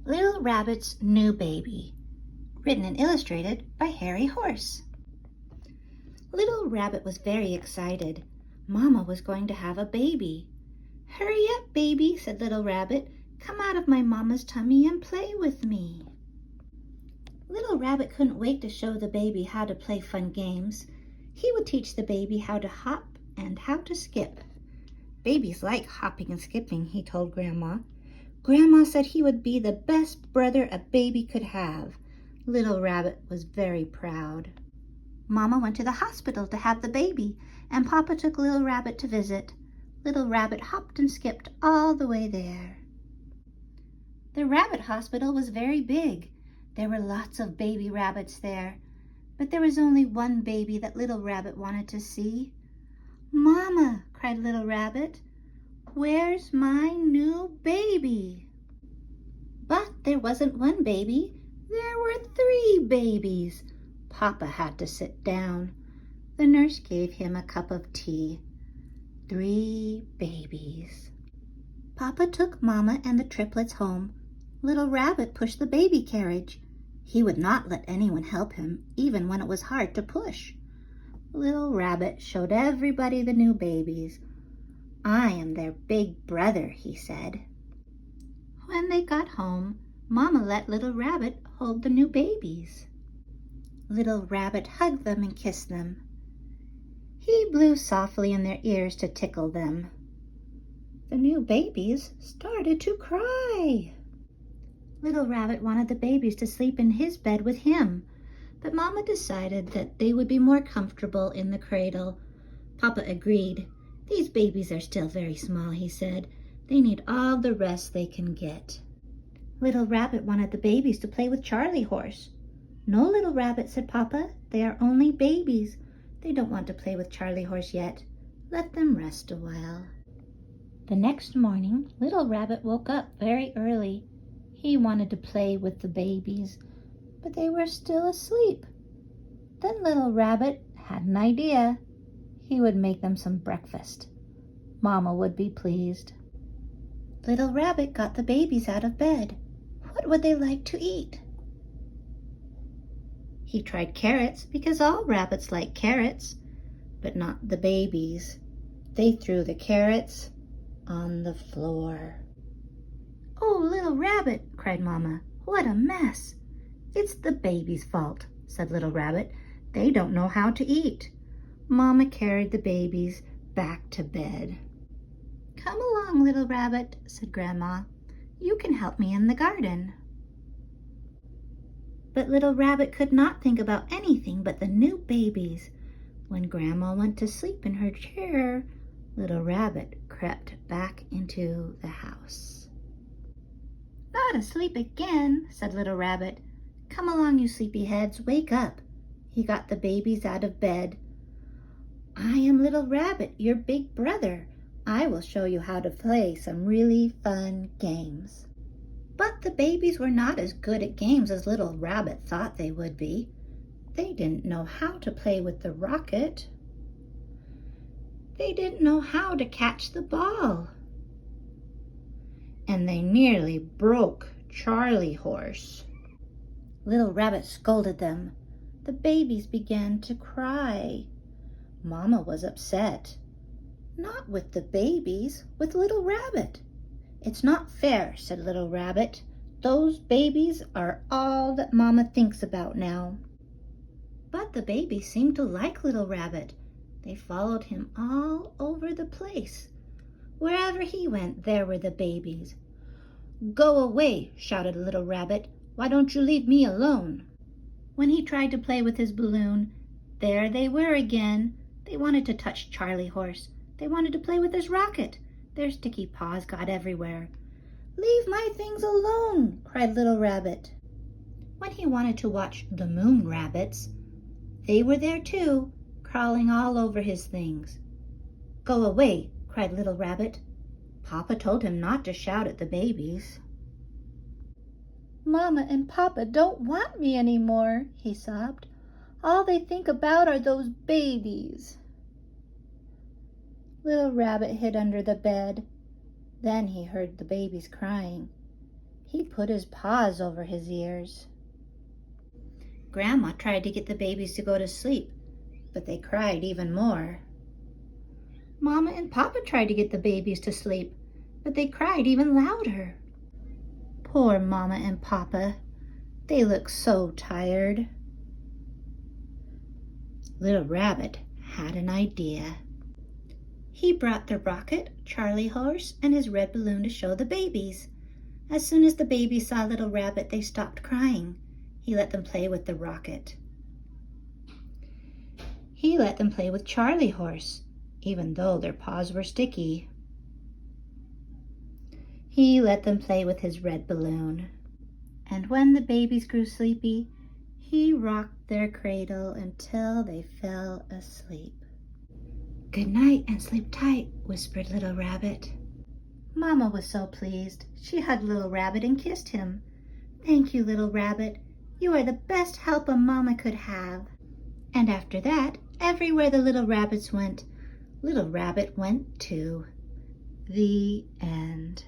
Little Rabbit's New Baby, written and illustrated by Harry Horse. Little Rabbit was very excited. Mama was going to have a baby. "Hurry up, baby," said Little Rabbit. "Come out of my mama's tummy and play with me." Little Rabbit couldn't wait to show the baby how to play fun games. He would teach the baby how to hop and how to skip. "Babies like hopping and skipping," he told Grandma. Grandma said he would be the best brother a baby could have. Little Rabbit was very proud. Mama went to the hospital to have the baby, and Papa took Little Rabbit to visit. Little Rabbit hopped and skipped all the way there. The rabbit hospital was very big. There were lots of baby rabbits there, but there was only one baby that Little Rabbit wanted to see. "Mama," cried Little Rabbit, "where's my new baby?" But there wasn't one baby. There were 3 babies. Papa had to sit down. The nurse gave him a cup of tea. 3 babies. Papa took Mama and the triplets home. Little Rabbit pushed the baby carriage. He would not let anyone help him, even when it was hard to push. Little Rabbit showed everybody the new babies. "I am their big brother," he said. When they got home, Mama let Little Rabbit hold the new babies. Little Rabbit hugged them and kissed them. He blew softly in their ears to tickle them. The new babies started to cry. Little Rabbit wanted the babies to sleep in his bed with him, but Mama decided that they would be more comfortable in the cradle. Papa agreed. "These babies are still very small," he said. "They need all the rest they can get." Little Rabbit wanted the babies to play with Charlie Horse. "No, Little Rabbit," said Papa. "They are only babies. They don't want to play with Charlie Horse yet. Let them rest a while." The next morning, Little Rabbit woke up very early. He wanted to play with the babies, but they were still asleep. Then Little Rabbit had an idea. He would make them some breakfast. Mama would be pleased. Little Rabbit got the babies out of bed. What would they like to eat? He tried carrots because all rabbits like carrots, but not the babies. They threw the carrots on the floor. "Oh, Little Rabbit," cried Mama, "what a mess!" "It's the babies' fault," said Little Rabbit. "They don't know how to eat." Mama carried the babies back to bed. "Come along, Little Rabbit," said Grandma. "You can help me in the garden." But Little Rabbit could not think about anything but the new babies. When Grandma went to sleep in her chair, Little Rabbit crept back into the house. "Not asleep again," said Little Rabbit. "Come along, you sleepyheads, wake up." He got the babies out of bed. "I am Little Rabbit, your big brother. I will show you how to play some really fun games." But the babies were not as good at games as Little Rabbit thought they would be. They didn't know how to play with the rocket. They didn't know how to catch the ball. And they nearly broke Charlie Horse. Little Rabbit scolded them. The babies began to cry. Mama was upset. Not with the babies, with Little Rabbit. "It's not fair," said Little Rabbit. "Those babies are all that Mama thinks about now." But the babies seemed to like Little Rabbit. They followed him all over the place. Wherever he went, there were the babies. "Go away," shouted Little Rabbit. "Why don't you leave me alone?" When he tried to play with his balloon, there they were again. They wanted to touch Charlie Horse. They wanted to play with his rocket. Their sticky paws got everywhere. "Leave my things alone," cried Little Rabbit. When he wanted to watch the moon rabbits, they were there too, crawling all over his things. "Go away," cried Little Rabbit. Papa told him not to shout at the babies. "Mama and Papa don't want me anymore," he sobbed. "All they think about are those babies." Little Rabbit hid under the bed. Then he heard the babies crying. He put put his paws over his ears. Grandma tried to get the babies to go to sleep, but they cried even more. Mama and Papa tried to get the babies to sleep, but they cried even louder. Poor Mama and Papa. They looked so tired. Little Rabbit had an idea. He brought the rocket, Charlie Horse, and his red balloon to show the babies. As soon as the babies saw Little Rabbit, they stopped crying. He let them play with the rocket. He let them play with Charlie Horse, even though their paws were sticky. He let them play with his red balloon. And when the babies grew sleepy, he rocked their cradle until they fell asleep. "Good night and sleep tight," whispered Little Rabbit. Mama was so pleased. She hugged Little Rabbit and kissed him. "Thank you, Little Rabbit. You are the best help a mama could have." And after that, everywhere the little rabbits went, Little Rabbit went too. The end.